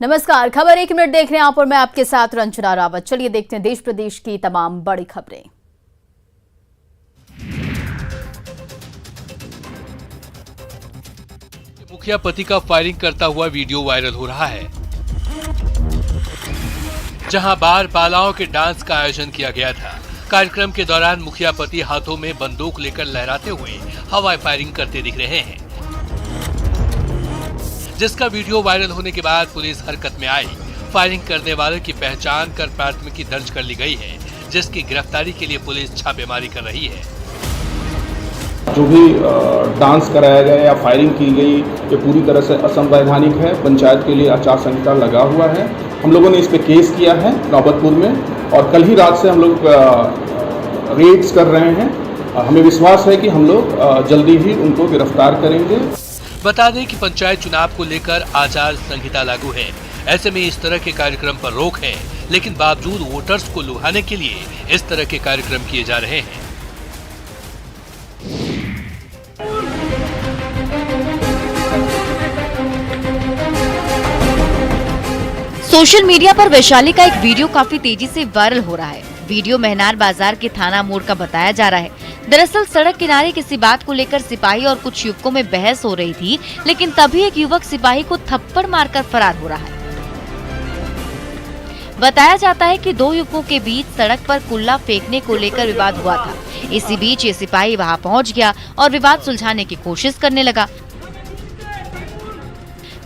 नमस्कार, खबर 1 मिनट देख रहे हैं आप और मैं आपके साथ रंजना रावत। चलिए देखते हैं देश प्रदेश की तमाम बड़ी खबरें। मुखिया पति का फायरिंग करता हुआ वीडियो वायरल हो रहा है, जहां बार बालाओं के डांस का आयोजन किया गया था। कार्यक्रम के दौरान मुखिया पति हाथों में बंदूक लेकर लहराते हुए हवाई फायरिंग करते दिख रहे हैं, जिसका वीडियो वायरल होने के बाद पुलिस हरकत में आई। फायरिंग करने वाले की पहचान कर प्राथमिकी दर्ज कर ली गई है, जिसकी गिरफ्तारी के लिए पुलिस छापेमारी कर रही है। जो भी डांस कराया गया या फायरिंग की गई ये पूरी तरह से असंवैधानिक है। पंचायत के लिए आचार संहिता लगा हुआ है। हम लोगों ने इस पे केस किया है नौबतपुर में और कल ही रात से हम लोग रेड्स कर रहे हैं। हमें विश्वास है कि हम लोग जल्दी ही उनको गिरफ्तार करेंगे। बता दें कि पंचायत चुनाव को लेकर आचार संहिता लागू है। ऐसे में इस तरह के कार्यक्रम पर रोक है, लेकिन बावजूद वोटर्स को लुभाने के लिए इस तरह के कार्यक्रम किए जा रहे हैं। सोशल मीडिया पर वैशाली का एक वीडियो काफी तेजी से वायरल हो रहा है। वीडियो मेहनार बाजार के थाना मोड़ का बताया जा रहा है। दरअसल सड़क किनारे किसी बात को लेकर सिपाही और कुछ युवकों में बहस हो रही थी, लेकिन तभी एक युवक सिपाही को थप्पड़ मारकर फरार हो रहा है। बताया जाता है कि दो युवकों के बीच सड़क पर कुल्ला फेंकने को लेकर विवाद हुआ था। इसी बीच ये सिपाही वहां पहुंच गया और विवाद सुलझाने की कोशिश करने लगा।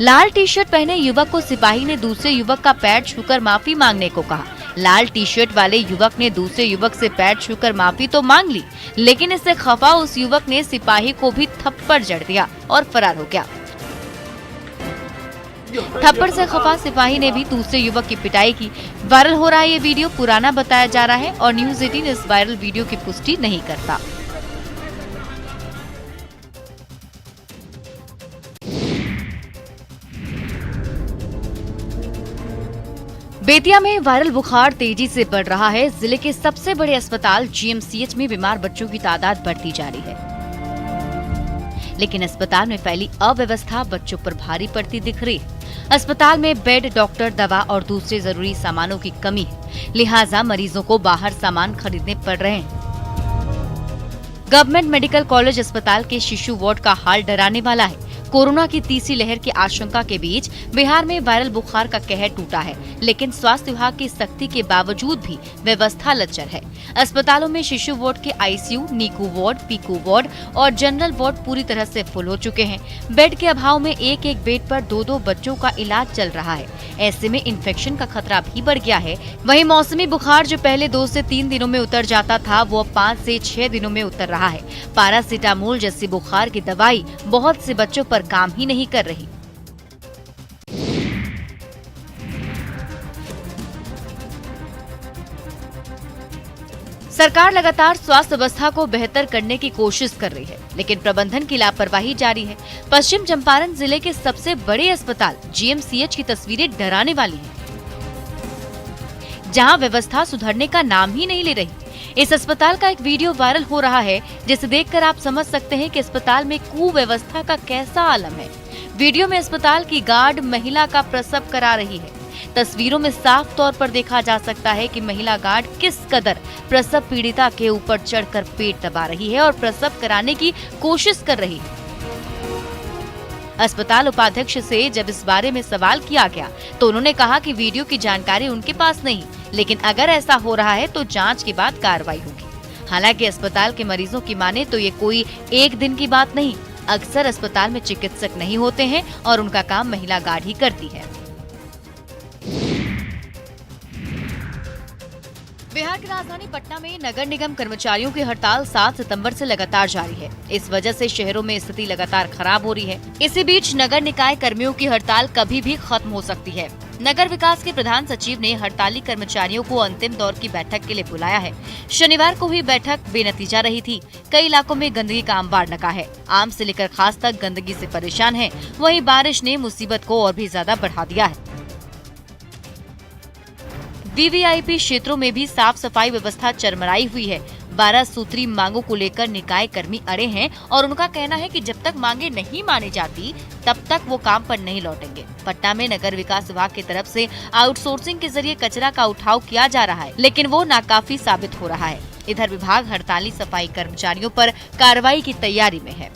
लाल टी शर्ट पहने युवक को सिपाही ने दूसरे युवक का पैर छूकर माफी मांगने को कहा। लाल टी शर्ट वाले युवक ने दूसरे युवक से पैर छूकर माफी तो मांग ली, लेकिन इससे खफा उस युवक ने सिपाही को भी थप्पड़ जड़ दिया और फरार हो गया। थप्पड़ से खफा सिपाही ने भी दूसरे युवक की पिटाई की। वायरल हो रहा ये वीडियो पुराना बताया जा रहा है और न्यूज़ 18 इस वायरल वीडियो की पुष्टि नहीं करता। बेतिया में वायरल बुखार तेजी से बढ़ रहा है। जिले के सबसे बड़े अस्पताल जीएमसीएच में बीमार बच्चों की तादाद बढ़ती जा रही है, लेकिन अस्पताल में फैली अव्यवस्था बच्चों पर भारी पड़ती दिख रही है। अस्पताल में बेड, डॉक्टर, दवा और दूसरे जरूरी सामानों की कमी है, लिहाजा मरीजों को बाहर सामान खरीदने पड़ रहे हैं। गवर्नमेंट मेडिकल कॉलेज अस्पताल के शिशु वार्ड का हाल डराने वाला है। कोरोना की तीसरी लहर की आशंका के बीच बिहार में वायरल बुखार का कहर टूटा है, लेकिन स्वास्थ्य विभाग की सख्ती के बावजूद भी व्यवस्था लचर है। अस्पतालों में शिशु वार्ड के ICU, Neeku ward, Piku ward और जनरल वार्ड पूरी तरह से फुल हो चुके हैं। बेड के अभाव में एक एक बेड पर 2-2 बच्चों का इलाज चल रहा है। ऐसे में इन्फेक्शन का खतरा भी बढ़ गया है। वहीं मौसमी बुखार जो पहले 2 से 3 दिनों में उतर जाता था, वो अब 5 से 6 दिनों में उतर रहा है। पैरासिटामोल जैसी बुखार की दवाई बहुत से बच्चों पर काम ही नहीं कर रही। सरकार लगातार स्वास्थ्य व्यवस्था को बेहतर करने की कोशिश कर रही है, लेकिन प्रबंधन की लापरवाही जारी है। पश्चिम चंपारण जिले के सबसे बड़े अस्पताल जीएमसीएच की तस्वीरें डराने वाली हैं, जहां व्यवस्था सुधरने का नाम ही नहीं ले रही। इस अस्पताल का एक वीडियो वायरल हो रहा है, जिसे देखकर आप समझ सकते हैं कि अस्पताल में कुव्यवस्था का कैसा आलम है। वीडियो में अस्पताल की गार्ड महिला का प्रसव करा रही है। तस्वीरों में साफ तौर पर देखा जा सकता है कि महिला गार्ड किस कदर प्रसव पीड़िता के ऊपर चढ़कर पेट दबा रही है और प्रसव कराने की कोशिश कर रही है। अस्पताल उपाध्यक्ष से जब इस बारे में सवाल किया गया तो उन्होंने कहा कि वीडियो की जानकारी उनके पास नहीं, लेकिन अगर ऐसा हो रहा है तो जांच के बाद कार्रवाई होगी। हालांकि अस्पताल के मरीजों की माने तो ये कोई एक दिन की बात नहीं। अक्सर अस्पताल में चिकित्सक नहीं होते हैं और उनका काम महिला गार्ड ही करती है। बिहार की राजधानी पटना में नगर निगम कर्मचारियों की हड़ताल 7 सितंबर से लगातार जारी है। इस वजह से शहरों में स्थिति लगातार खराब हो रही है। इसी बीच नगर निकाय कर्मियों की हड़ताल कभी भी खत्म हो सकती है। नगर विकास के प्रधान सचिव ने हड़ताली कर्मचारियों को अंतिम दौर की बैठक के लिए बुलाया है। शनिवार को हुई बैठक बेनतीजा रही थी। कई इलाकों में गंदगी का अंबार लगा है। आम से लेकर खास तक गंदगी से परेशान है। वहीं बारिश ने मुसीबत को और भी ज्यादा बढ़ा दिया है। वीवीआईपी क्षेत्रों में भी साफ सफाई व्यवस्था चरमराई हुई है। 12 सूत्री मांगों को लेकर निकाय कर्मी अड़े हैं और उनका कहना है कि जब तक मांगे नहीं मानी जाती तब तक वो काम पर नहीं लौटेंगे। पटना में नगर विकास विभाग की तरफ से आउटसोर्सिंग के जरिए कचरा का उठाव किया जा रहा है, लेकिन वो नाकाफी साबित हो रहा है। इधर विभाग हड़ताली सफाई कर्मचारियों पर कार्रवाई की तैयारी में है।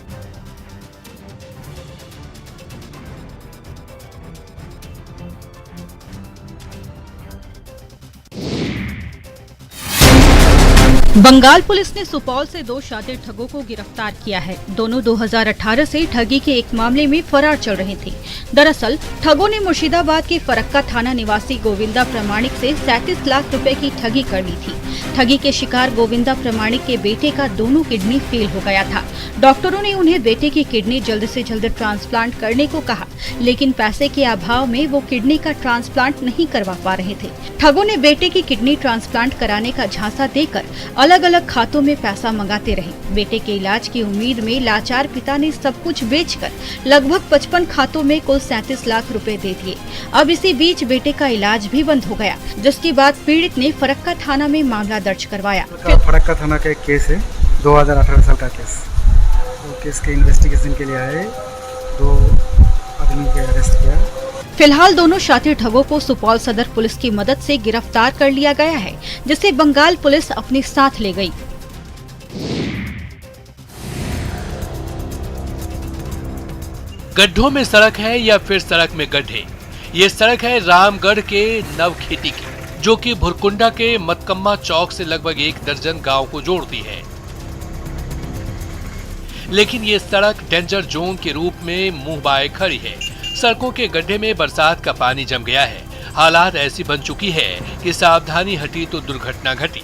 बंगाल पुलिस ने सुपौल से 2 शातिर ठगों को गिरफ्तार किया है। दोनों 2018 से ठगी के एक मामले में फरार चल रहे थे। दरअसल ठगों ने मुर्शिदाबाद के फरक्का थाना निवासी गोविंदा प्रमाणिक से 37 लाख रुपए की ठगी कर ली थी। ठगी के शिकार गोविंदा प्रमाणिक के बेटे का दोनों किडनी फेल हो गया था। डॉक्टरों ने उन्हें बेटे की किडनी जल्द से जल्द ट्रांसप्लांट करने को कहा, लेकिन पैसे के अभाव में वो किडनी का ट्रांसप्लांट नहीं करवा पा रहे थे। ठगों ने बेटे की किडनी ट्रांसप्लांट कराने का झांसा देकर अलग अलग खातों में पैसा मंगाते रहे। बेटे के इलाज की उम्मीद में लाचार पिता ने सब कुछ बेचकर लगभग 55 खातों में कुल 37 लाख रुपए दे दिए। अब इसी बीच बेटे का इलाज भी बंद हो गया, जिसके बाद पीड़ित ने फरक्का थाना में मामला दर्ज करवाया। फरक्का थाना का एक केस है, 2018 साल का केस। तो केस के इन्वेस्टिगेशन के लिए आए, 2 आदमी को अरेस्ट किया। फिलहाल दोनों शातिर ठगों को सुपौल सदर पुलिस की मदद से गिरफ्तार कर लिया गया है, जिसे बंगाल पुलिस अपने साथ ले गई। गड्ढों में सड़क है या फिर सड़क में गड्ढे? ये सड़क है रामगढ़ के नवखेती की, जो कि भुरकुंडा के मतकम्मा चौक से लगभग 1 दर्जन गांव को जोड़ती है। लेकिन ये सड़क डेंजर जोन के रूप में मुंह बाए खड़ी है। सड़कों के गड्ढे में बरसात का पानी जम गया है। हालात ऐसी बन चुकी है कि सावधानी हटी तो दुर्घटना घटी।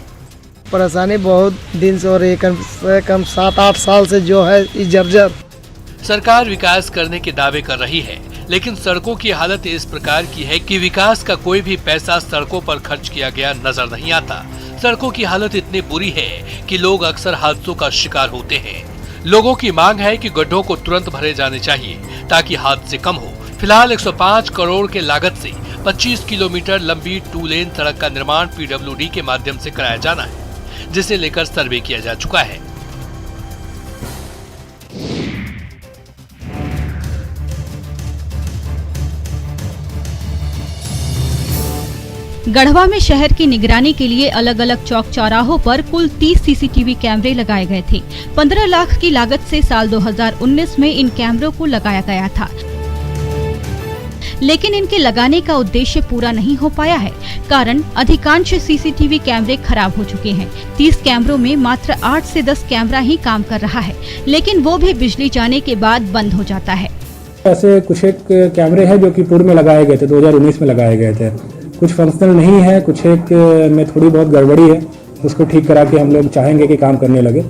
परेशानी बहुत दिन से हो रही है, कम से कम 7-8 साल से जो है इस जर्जर। सरकार विकास करने के दावे कर रही है, लेकिन सड़कों की हालत इस प्रकार की है कि विकास का कोई भी पैसा सड़कों पर खर्च किया गया नजर नहीं आता। सड़कों की हालत इतनी बुरी है कि लोग अक्सर हादसों का शिकार होते हैं। लोगों की मांग है कि गड्ढों को तुरंत भरे जाने चाहिए ताकि हादसे कम हो। फिलहाल 105 करोड़ के लागत से 25 किलोमीटर लंबी 2 लेन सड़क का निर्माण पीडब्ल्यूडी के माध्यम से कराया जाना है, जिसे लेकर सर्वे किया जा चुका है। गढ़वा में शहर की निगरानी के लिए अलग अलग चौक चौराहों पर कुल 30 सीसीटीवी कैमरे लगाए गए थे। 15 लाख की लागत से साल 2019 में इन कैमरों को लगाया गया था, लेकिन इनके लगाने का उद्देश्य पूरा नहीं हो पाया है। कारण अधिकांश सीसीटीवी कैमरे खराब हो चुके हैं। 30 कैमरों में मात्र 8 से 10 कैमरा ही काम कर रहा है, लेकिन वो भी बिजली जाने के बाद बंद हो जाता है। ऐसे कुछ एक कैमरे हैं जो कि पूर्व में लगाए गए थे, 2019 में लगाए गए थे। कुछ फंक्शनल नहीं है, कुछ एक में थोड़ी बहुत गड़बड़ी है, उसको ठीक करा के हम लोग चाहेंगे कि काम करने लगे।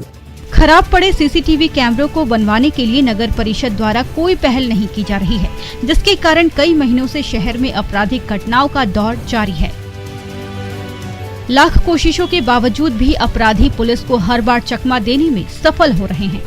खराब पड़े सीसीटीवी कैमरों को बनवाने के लिए नगर परिषद द्वारा कोई पहल नहीं की जा रही है, जिसके कारण कई महीनों से शहर में आपराधिक घटनाओं का दौर जारी है। लाख कोशिशों के बावजूद भी अपराधी पुलिस को हर बार चकमा देने में सफल हो रहे हैं।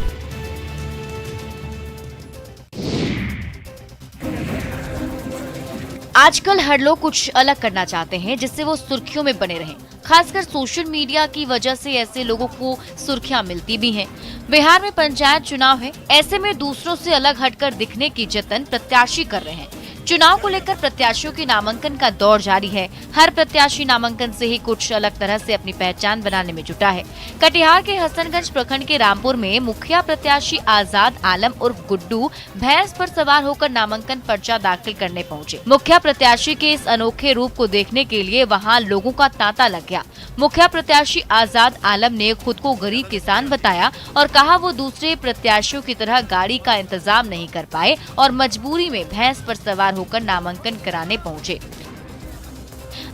आजकल हर लोग कुछ अलग करना चाहते हैं, जिससे वो सुर्खियों में बने रहें। खासकर सोशल मीडिया की वजह से ऐसे लोगों को सुर्खियां मिलती भी हैं। बिहार में पंचायत चुनाव है, ऐसे में दूसरों से अलग हटकर दिखने की जतन प्रत्याशी कर रहे हैं। चुनाव को लेकर प्रत्याशियों के नामांकन का दौर जारी है। हर प्रत्याशी नामांकन से ही कुछ अलग तरह से अपनी पहचान बनाने में जुटा है। कटिहार के हसनगंज प्रखंड के रामपुर में मुखिया प्रत्याशी आजाद आलम उर्फ गुड्डू भैंस पर सवार होकर नामांकन पर्चा दाखिल करने पहुंचे। मुखिया प्रत्याशी के इस अनोखे रूप को देखने के लिए वहां लोगों का तांता लग गया। मुखिया प्रत्याशी आजाद आलम ने खुद को गरीब किसान बताया और कहा वो दूसरे प्रत्याशियों की तरह गाड़ी का इंतजाम नहीं कर पाए और मजबूरी में भैंस पर सवार होकर नामांकन कराने पहुंचे।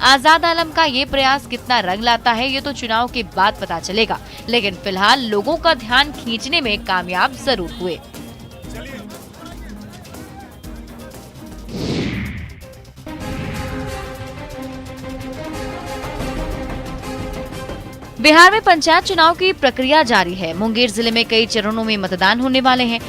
आजाद आलम का ये प्रयास कितना रंग लाता है ये तो चुनाव के बाद पता चलेगा, लेकिन फिलहाल लोगों का ध्यान खींचने में कामयाब जरूर हुए। बिहार में पंचायत चुनाव की प्रक्रिया जारी है। मुंगेर जिले में कई चरणों में मतदान होने वाले हैं।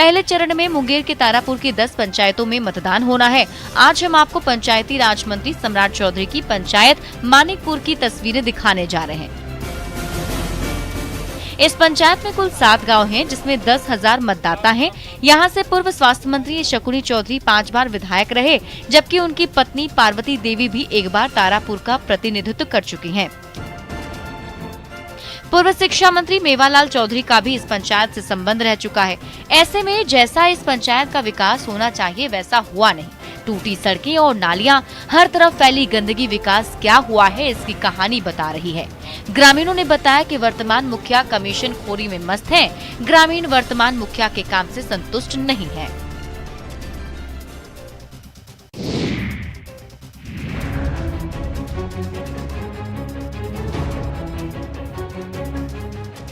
पहले चरण में मुंगेर के तारापुर की 10 पंचायतों में मतदान होना है। आज हम आपको पंचायती राज मंत्री सम्राट चौधरी की पंचायत मानिकपुर की तस्वीरें दिखाने जा रहे हैं। इस पंचायत में कुल 7 गांव हैं, जिसमें 10,000 मतदाता हैं। यहां से पूर्व स्वास्थ्य मंत्री शकुनी चौधरी 5 बार विधायक रहे, जबकि उनकी पत्नी पार्वती देवी भी एक बार तारापुर का प्रतिनिधित्व कर चुकी हैं। पूर्व शिक्षा मंत्री मेवालाल चौधरी का भी इस पंचायत से संबंध रह चुका है। ऐसे में जैसा इस पंचायत का विकास होना चाहिए वैसा हुआ नहीं। टूटी सड़कें और नालियां, हर तरफ फैली गंदगी, विकास क्या हुआ है इसकी कहानी बता रही है। ग्रामीणों ने बताया कि वर्तमान मुखिया कमीशन खोरी में मस्त हैं। ग्रामीण वर्तमान मुखिया के काम से संतुष्ट नहीं है।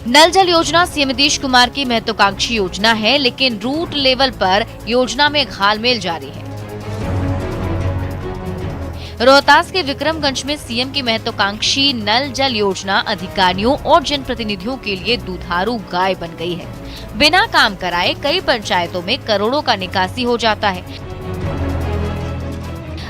नल जल योजना सीएम नीतीश कुमार की महत्वाकांक्षी योजना है, लेकिन रूट लेवल पर योजना में घालमेल जारी है। रोहतास के विक्रमगंज में सीएम की महत्वाकांक्षी नल जल योजना अधिकारियों और जनप्रतिनिधियों के लिए दुधारू गाय बन गई है। बिना काम कराए कई पंचायतों में करोड़ों का निकासी हो जाता है।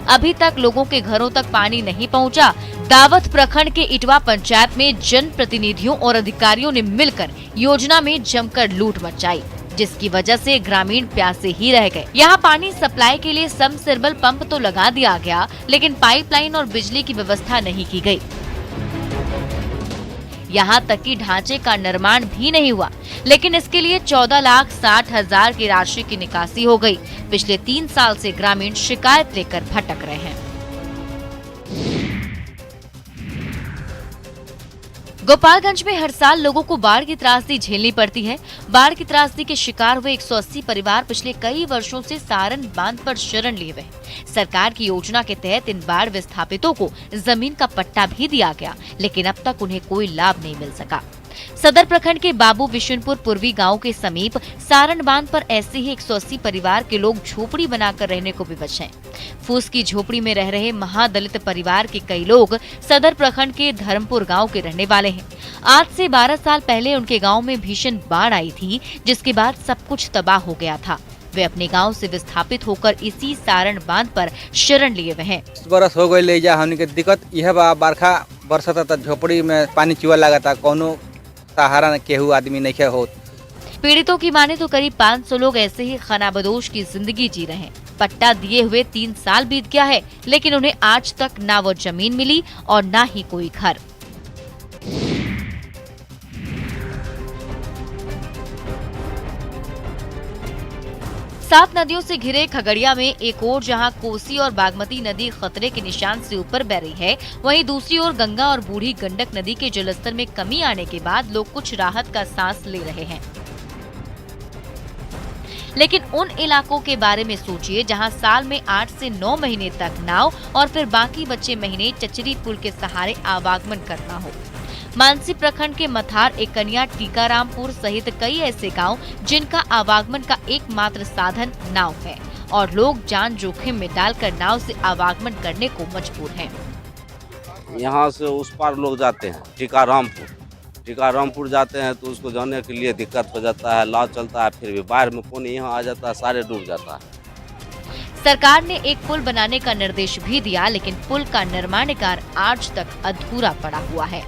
अभी तक लोगों के घरों तक पानी नहीं पहुंचा। दावत प्रखंड के इटवा पंचायत में जनप्रतिनिधियों और अधिकारियों ने मिलकर योजना में जमकर लूट मचाई, जिसकी वजह से ग्रामीण प्यासे ही रह गए। यहाँ पानी सप्लाई के लिए सबमर्सिबल पंप तो लगा दिया गया, लेकिन पाइपलाइन और बिजली की व्यवस्था नहीं की गई। यहाँ तक कि ढांचे का निर्माण भी नहीं हुआ, लेकिन इसके लिए 14,60,000 की राशि की निकासी हो गई। पिछले 3 साल से ग्रामीण शिकायत लेकर भटक रहे हैं। गोपालगंज में हर साल लोगों को बाढ़ की त्रासदी झेलनी पड़ती है। बाढ़ की त्रासदी के शिकार हुए 180 परिवार पिछले कई वर्षों से सारण बांध पर शरण लिए हुए हैं। सरकार की योजना के तहत इन बाढ़ विस्थापितों को जमीन का पट्टा भी दिया गया, लेकिन अब तक उन्हें कोई लाभ नहीं मिल सका। सदर प्रखंड के बाबू विशुनपुर पूर्वी गांव के समीप सारण बांध पर ऐसे ही 180 परिवार के लोग झोपड़ी बनाकर रहने को विवश हैं। फूस की झोपड़ी में रह रहे महादलित परिवार के कई लोग सदर प्रखंड के धर्मपुर गांव के रहने वाले हैं। आज से 12 साल पहले उनके गांव में भीषण बाढ़ आई थी, जिसके बाद सब कुछ तबाह हो गया था। वे अपने गांव से विस्थापित होकर इसी सारण बांध पर शरण लिए हुए हैं। बरस हो गई ले जा हमने के दिक्कत यह बरखा बरसता था, झोपड़ी में पानी चुआ लगा था, कोनो सहारा केहू आदमी नहीं हो। पीड़ितों की माने तो करीब 500 लोग ऐसे ही खानाबदोश की जिंदगी जी रहे हैं। पट्टा दिए हुए 3 साल बीत गया है, लेकिन उन्हें आज तक ना वो जमीन मिली और ना ही कोई घर। सात नदियों से घिरे खगड़िया में एक ओर जहां कोसी और बागमती नदी खतरे के निशान से ऊपर बह रही है, वहीं दूसरी ओर गंगा और बूढ़ी गंडक नदी के जलस्तर में कमी आने के बाद लोग कुछ राहत का सांस ले रहे हैं। लेकिन उन इलाकों के बारे में सोचिए जहां साल में 8 से 9 महीने तक नाव और फिर बाकी बचे महीने चचरी पुल के सहारे आवागमन करना हो। मानसी प्रखंड के मथार, एकनिया, टीकारामपुर सहित कई ऐसे गांव जिनका आवागमन का एकमात्र साधन नाव है और लोग जान जोखिम में डालकर नाव से आवागमन करने को मजबूर हैं। यहाँ से उस पार लोग जाते हैं टीकारामपुर जाते हैं तो उसको जाने के लिए दिक्कत हो जाता है, नाव चलता है, फिर भी बाढ़ में पानी यहाँ आ जाता है, सारे डूब जाता है। सरकार ने एक पुल बनाने का निर्देश भी दिया, लेकिन पुल का निर्माण कार्य आज तक अधूरा पड़ा हुआ है।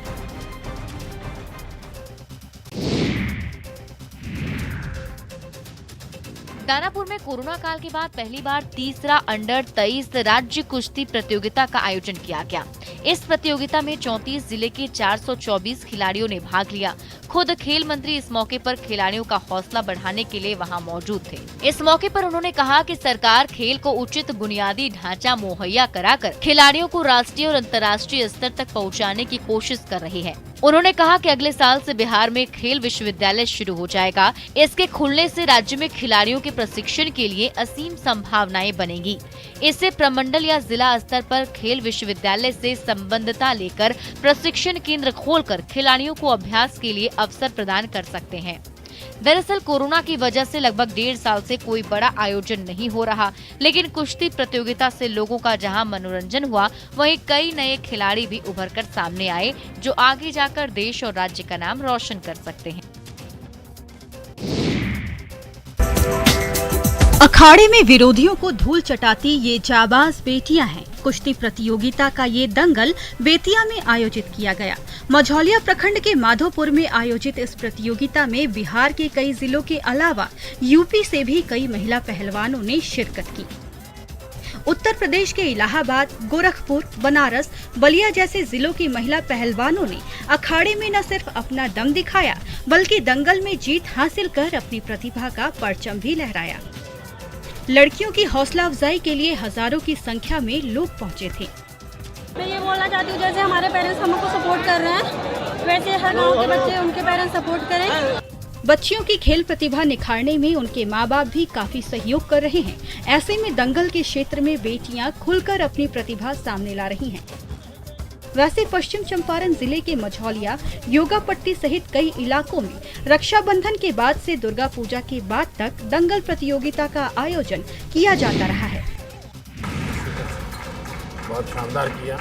दानापुर में कोरोना काल के बाद पहली बार तीसरा अंडर 23 राज्य कुश्ती प्रतियोगिता का आयोजन किया गया। इस प्रतियोगिता में 34 जिले के 424 खिलाड़ियों ने भाग लिया। खुद खेल मंत्री इस मौके पर खिलाड़ियों का हौसला बढ़ाने के लिए वहां मौजूद थे। इस मौके पर उन्होंने कहा कि सरकार खेल को उचित बुनियादी ढांचा मुहैया कराकर खिलाड़ियों को राष्ट्रीय और अंतर्राष्ट्रीय स्तर तक पहुंचाने की कोशिश कर रही है। उन्होंने कहा कि अगले साल से बिहार में खेल विश्वविद्यालय शुरू हो जाएगा। इसके खुलने से राज्य में खिलाड़ियों के प्रशिक्षण के लिए असीम संभावनाएं बनेगी। इससे प्रमंडल या जिला स्तर पर खेल विश्वविद्यालय से संबद्धता लेकर प्रशिक्षण केंद्र खोलकर खिलाड़ियों को अभ्यास के लिए अवसर प्रदान कर सकते हैं। दरअसल कोरोना की वजह से लगभग 1.5 साल से कोई बड़ा आयोजन नहीं हो रहा, लेकिन कुश्ती प्रतियोगिता से लोगों का जहां मनोरंजन हुआ, वहीं कई नए खिलाड़ी भी उभरकर सामने आए जो आगे जाकर देश और राज्य का नाम रोशन कर सकते हैं। अखाड़े में विरोधियों को धूल चटाती ये जाबाज बेटियां हैं। कुश्ती प्रतियोगिता का ये दंगल बेतिया में आयोजित किया गया। मझौलिया प्रखंड के माधोपुर में आयोजित इस प्रतियोगिता में बिहार के कई जिलों के अलावा यूपी से भी कई महिला पहलवानों ने शिरकत की। उत्तर प्रदेश के इलाहाबाद, गोरखपुर, बनारस, बलिया जैसे जिलों की महिला पहलवानों ने अखाड़े में न सिर्फ अपना दम दिखाया बल्कि दंगल में जीत हासिल कर अपनी प्रतिभा का परचम भी लहराया। लड़कियों की हौसला अफजाई के लिए हजारों की संख्या में लोग पहुंचे थे। मैं ये बोलना चाहती हूँ, जैसे हमारे पेरेंट्स हमको सपोर्ट कर रहे हैं वैसे हर गांव के बच्चे उनके पेरेंट्स सपोर्ट करें। बच्चियों की खेल प्रतिभा निखारने में उनके माँ बाप भी काफी सहयोग कर रहे हैं। ऐसे में दंगल के क्षेत्र में बेटियां खुलकर अपनी प्रतिभा सामने ला रही हैं। वैसे पश्चिम चंपारण जिले के मझौलिया, योगापट्टी सहित कई इलाकों में रक्षाबंधन के बाद से दुर्गा पूजा के बाद तक दंगल प्रतियोगिता का आयोजन किया जाता रहा है। बहुत शानदार किया।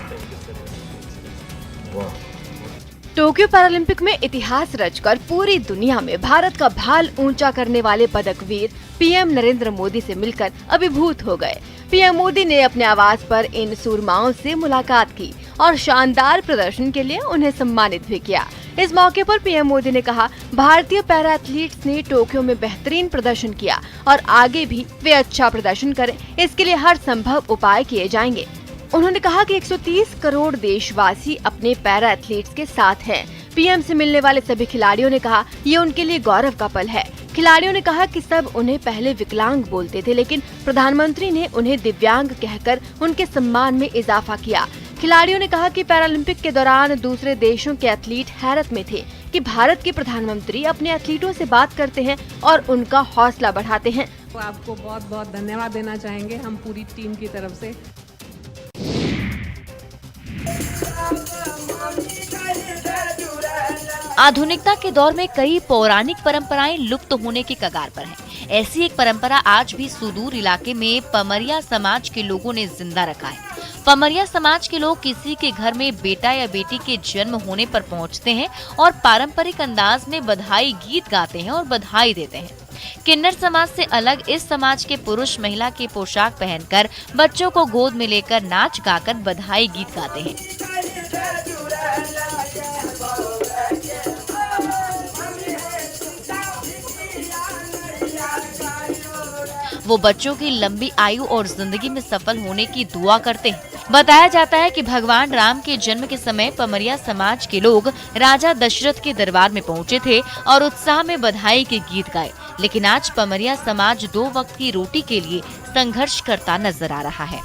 टोक्यो पैरालंपिक में इतिहास रचकर पूरी दुनिया में भारत का भाल ऊंचा करने वाले पदकवीर पीएम नरेंद्र मोदी से मिलकर अभिभूत हो गए। पीएम मोदी ने अपने आवास पर इन सूरमाओं से मुलाकात की और शानदार प्रदर्शन के लिए उन्हें सम्मानित भी किया। इस मौके पर पीएम मोदी ने कहा, भारतीय पैरा एथलीट्स ने टोक्यो में बेहतरीन प्रदर्शन किया और आगे भी वे अच्छा प्रदर्शन करें, इसके लिए हर संभव उपाय किए जाएंगे। उन्होंने कहा कि 130 करोड़ देशवासी अपने पैरा एथलीट्स के साथ हैं। पीएम से मिलने वाले सभी खिलाड़ियों ने कहा, ये उनके लिए गौरव का पल है। खिलाड़ियों ने कहा कि सब उन्हें पहले विकलांग बोलते थे, लेकिन प्रधानमंत्री ने उन्हें दिव्यांग कहकर उनके सम्मान में इजाफा किया। खिलाड़ियों ने कहा कि पैरालंपिक के दौरान दूसरे देशों के एथलीट हैरत में थे कि भारत के प्रधानमंत्री अपने एथलीटों से बात करते हैं और उनका हौसला बढ़ाते हैं। तो आपको बहुत बहुत धन्यवाद देना चाहेंगे हम पूरी टीम की तरफ से। आधुनिकता के दौर में कई पौराणिक परंपराएं लुप्त होने की कगार पर हैं। ऐसी एक परंपरा आज भी सुदूर इलाके में पमरिया समाज के लोगों ने जिंदा रखा है। पमरिया समाज के लोग किसी के घर में बेटा या बेटी के जन्म होने पर पहुंचते हैं और पारंपरिक अंदाज में बधाई गीत गाते हैं और बधाई देते हैं। किन्नर समाज से अलग इस समाज के पुरुष महिला की पोशाक पहनकर बच्चों को गोद में लेकर नाच गाकर बधाई गीत गाते हैं। वो बच्चों की लंबी आयु और जिंदगी में सफल होने की दुआ करते हैं। बताया जाता है कि भगवान राम के जन्म के समय पमरिया समाज के लोग राजा दशरथ के दरबार में पहुंचे थे और उत्साह में बधाई के गीत गाए। लेकिन आज पमरिया समाज 2 वक्त की रोटी के लिए संघर्ष करता नजर आ रहा है।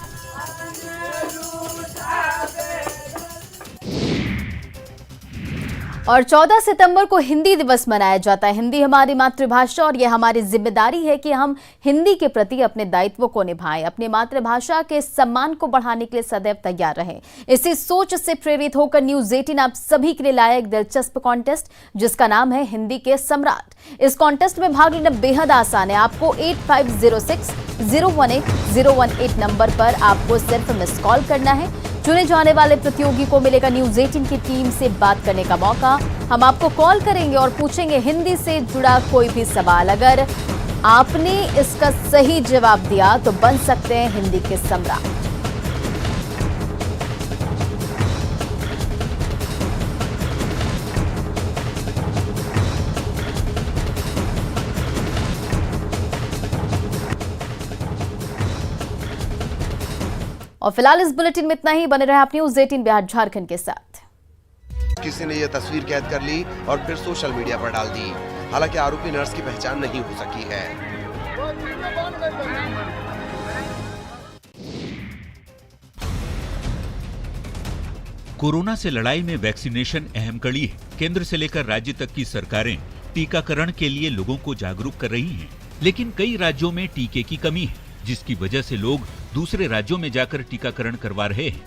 और 14 सितंबर को हिंदी दिवस मनाया जाता है। हिंदी हमारी मातृभाषा और ये हमारी जिम्मेदारी है कि हम हिंदी के प्रति अपने दायित्व को निभाएं, अपनी मातृभाषा के सम्मान को बढ़ाने के लिए सदैव तैयार रहें। इसी सोच से प्रेरित होकर न्यूज 18 आप सभी के लिए लाया एक दिलचस्प कॉन्टेस्ट जिसका नाम है हिंदी के सम्राट। इस कॉन्टेस्ट में भाग लेना बेहद आसान है। आपको 8506018018 नंबर पर आपको सिर्फ मिस कॉल करना है। चुने जाने वाले प्रतियोगी को मिलेगा न्यूज 18 की टीम से बात करने का मौका। हम आपको कॉल करेंगे और पूछेंगे हिंदी से जुड़ा कोई भी सवाल। अगर आपने इसका सही जवाब दिया तो बन सकते हैं हिंदी के सम्राट। और फिलहाल इस बुलेटिन में इतना ही। बने रहे आप न्यूज 18 बिहार झारखंड के साथ। किसी ने यह तस्वीर कैद कर ली और फिर सोशल मीडिया पर डाल दी। हालांकि आरोपी नर्स की पहचान नहीं हो सकी है। कोरोना से लड़ाई में वैक्सीनेशन अहम कड़ी है। केंद्र से लेकर राज्य तक की सरकारें टीकाकरण के लिए लोगों को जागरूक कर रही हैं। लेकिन कई राज्यों में टीके की कमी है, जिसकी वजह से लोग दूसरे राज्यों में जाकर टीकाकरण करवा रहे हैं।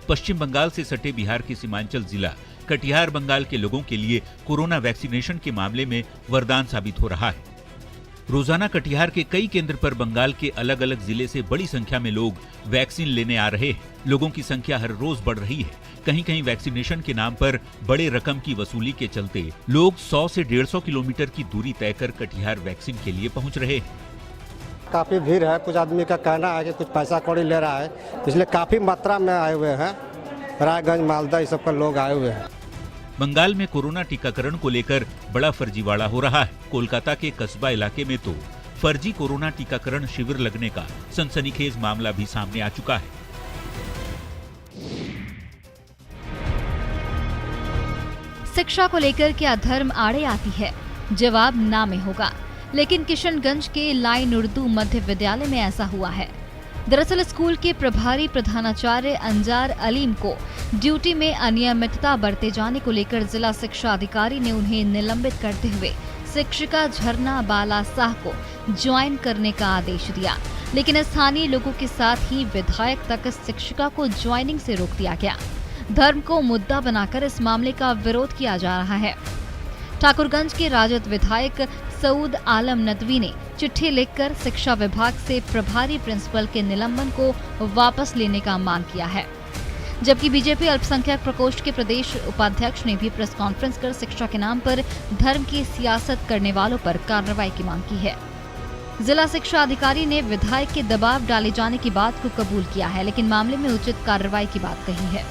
पश्चिम बंगाल से सटे बिहार के सीमांचल जिला कटिहार बंगाल के लोगों के लिए कोरोना वैक्सीनेशन के मामले में वरदान साबित हो रहा है। रोजाना कटिहार के कई केंद्र पर बंगाल के अलग अलग जिले से बड़ी संख्या में लोग वैक्सीन लेने आ रहे हैं। लोगों की संख्या हर रोज बढ़ रही है। कहीं कहीं वैक्सीनेशन के नाम पर बड़े रकम की वसूली के चलते लोग 100 से 150 किलोमीटर की दूरी तय कर कटिहार वैक्सीन के लिए पहुंच रहे हैं। काफ़ी भीड़ है। कुछ आदमी का कहना है कि कुछ पैसा कौड़ी ले रहा है, इसलिए काफ़ी मात्रा में आए हुए हैं। रायगंज, मालदा, इस सब का लोग आए हुए हैं। बंगाल में कोरोना टीकाकरण को लेकर बड़ा फर्जीवाड़ा हो रहा है। कोलकाता के कस्बा इलाके में तो फर्जी कोरोना टीकाकरण शिविर लगने का सनसनीखेज मामला भी सामने आ चुका है। शिक्षा को लेकर क्या धर्म आड़े आती है? जवाब ना में होगा। लेकिन किशनगंज के लाइन उर्दू मध्य विद्यालय में ऐसा हुआ है। दरअसल स्कूल के प्रभारी प्रधानाचार्य अंजार अलीम को ड्यूटी में अनियमितता बरते जाने को लेकर जिला शिक्षा अधिकारी ने उन्हें निलंबित करते हुए शिक्षिका झरना बाला शाह को ज्वाइन करने का आदेश दिया। लेकिन स्थानीय लोगों के साथ ही विधायक तक शिक्षिका को ज्वाइनिंग से रोक दिया गया। धर्म को मुद्दा बनाकर इस मामले का विरोध किया जा रहा है। ठाकुरगंज के राजद विधायक सऊद आलम नदवी ने चिट्ठी लिखकर शिक्षा विभाग से प्रभारी प्रिंसिपल के निलंबन को वापस लेने का मांग किया है। जबकि बीजेपी अल्पसंख्यक प्रकोष्ठ के प्रदेश उपाध्यक्ष ने भी प्रेस कॉन्फ्रेंस कर शिक्षा के नाम पर धर्म की सियासत करने वालों पर कार्रवाई की मांग की है। जिला शिक्षा अधिकारी ने विधायक के दबाव डाले जाने की बात को कबूल किया है, लेकिन मामले में उचित कार्रवाई की बात कही है।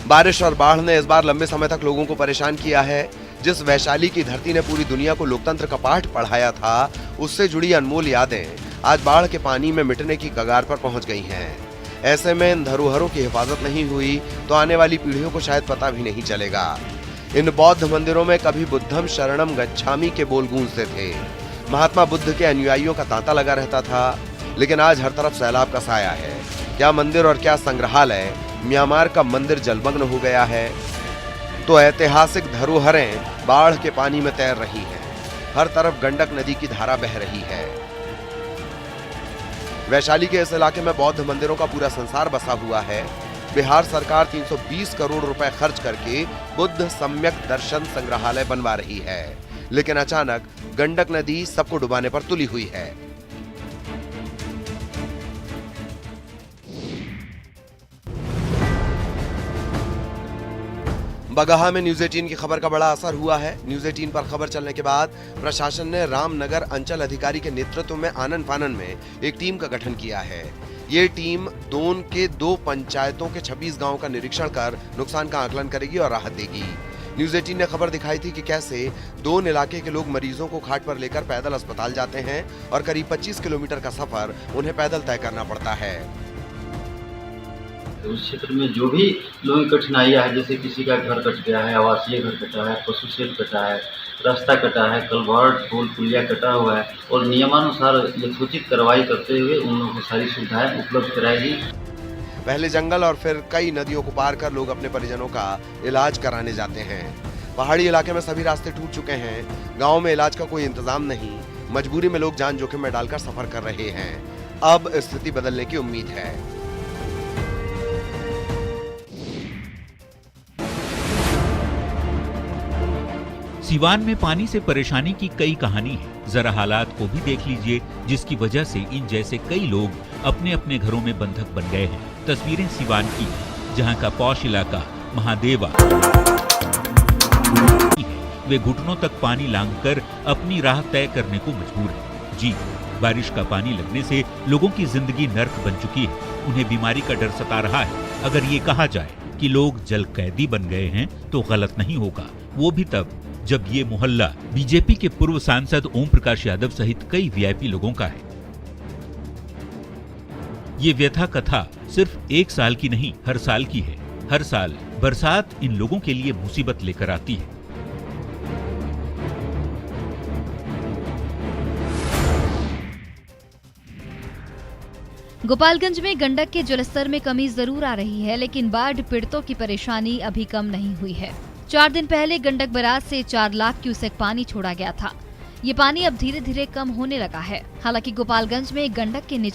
बारिश और बाढ़ ने इस बार लंबे समय तक लोगों को परेशान किया है। जिस वैशाली की धरती ने पूरी दुनिया को लोकतंत्र का पाठ पढ़ाया था, उससे जुड़ी अनमोल यादें आज बाढ़ के पानी में मिटने की कगार पर पहुंच गई हैं। ऐसे में इन धरोहरों की हिफाजत नहीं हुई तो आने वाली पीढ़ियों को शायद पता भी नहीं चलेगा। इन बौद्ध मंदिरों में कभी बुद्धम शरणम गच्छामि के बोल गूंजते थे। महात्मा बुद्ध के अनुयायियों का तांता लगा रहता था, लेकिन आज हर तरफ सैलाब का साया है। क्या मंदिर और क्या संग्रहालय, म्यांमार का मंदिर जलमग्न हो गया है तो ऐतिहासिक धरोहरें बाढ़ के पानी में तैर रही हैं। हर तरफ गंडक नदी की धारा बह रही है। वैशाली के इस इलाके में बौद्ध मंदिरों का पूरा संसार बसा हुआ है। बिहार सरकार 320 करोड़ रुपए खर्च करके बुद्ध सम्यक दर्शन संग्रहालय बनवा रही है, लेकिन अचानक गंडक नदी सबको डुबाने पर तुली हुई है। बगहा में न्यूज 18 की खबर का बड़ा असर हुआ है। न्यूज 18 पर खबर चलने के बाद प्रशासन ने रामनगर अंचल अधिकारी के नेतृत्व में आनन फानन में एक टीम का गठन किया है। ये टीम दोन के 2 पंचायतों के 26 गांवों का निरीक्षण कर नुकसान का आकलन करेगी और राहत देगी। न्यूज 18 ने खबर दिखाई थी कि कैसे दोन इलाके के लोग मरीजों को खाट पर लेकर पैदल अस्पताल जाते हैं और करीब 25 किलोमीटर का सफर उन्हें पैदल तय करना पड़ता है। उस क्षेत्र में जो भी लोगों की कठिनाइयाँ है, जैसे किसी का घर कट गया है, आवासीय घर कटा है, पशु शेड कटा है, रास्ता कटा है, कलवर्ट पुल पुलिया कटा हुआ है, और नियमानुसार यथोचित कार्रवाई करते हुए उन लोगों को सारी सुविधाएं उपलब्ध कराएगी। पहले जंगल और फिर कई नदियों को पार कर लोग अपने परिजनों का इलाज कराने जाते हैं। पहाड़ी इलाके में सभी रास्ते टूट चुके हैं। गाँव में इलाज का कोई इंतजाम नहीं। मजबूरी में लोग जान जोखिम में डालकर सफर कर रहे हैं। अब स्थिति बदलने की उम्मीद है। सिवान में पानी से परेशानी की कई कहानी है। जरा हालात को भी देख लीजिए, जिसकी वजह से इन जैसे कई लोग अपने अपने घरों में बंधक बन गए हैं। तस्वीरें सिवान की, जहां का पौष इलाका महादेवा वे घुटनों तक पानी लांघकर अपनी राह तय करने को मजबूर है। जी, बारिश का पानी लगने से लोगों की जिंदगी नर्क बन चुकी है। उन्हें बीमारी का डर सता रहा है। अगर ये कहा जाए कि लोग जल कैदी बन गए हैं तो गलत नहीं होगा, वो भी तब जब ये मोहल्ला बीजेपी के पूर्व सांसद ओम प्रकाश यादव सहित कई वीआईपी लोगों का है। ये व्यथा कथा सिर्फ एक साल की नहीं, हर साल की है। हर साल बरसात इन लोगों के लिए मुसीबत लेकर आती है। गोपालगंज में गंडक के जलस्तर में कमी जरूर आ रही है, लेकिन बाढ़ पीड़ितों की परेशानी अभी कम नहीं हुई है। 4 दिन पहले गंडक बराज से 4 लाख क्यूसेक पानी छोड़ा गया था। ये पानी अब धीरे धीरे कम होने लगा है। हालांकि गोपालगंज में गंडक के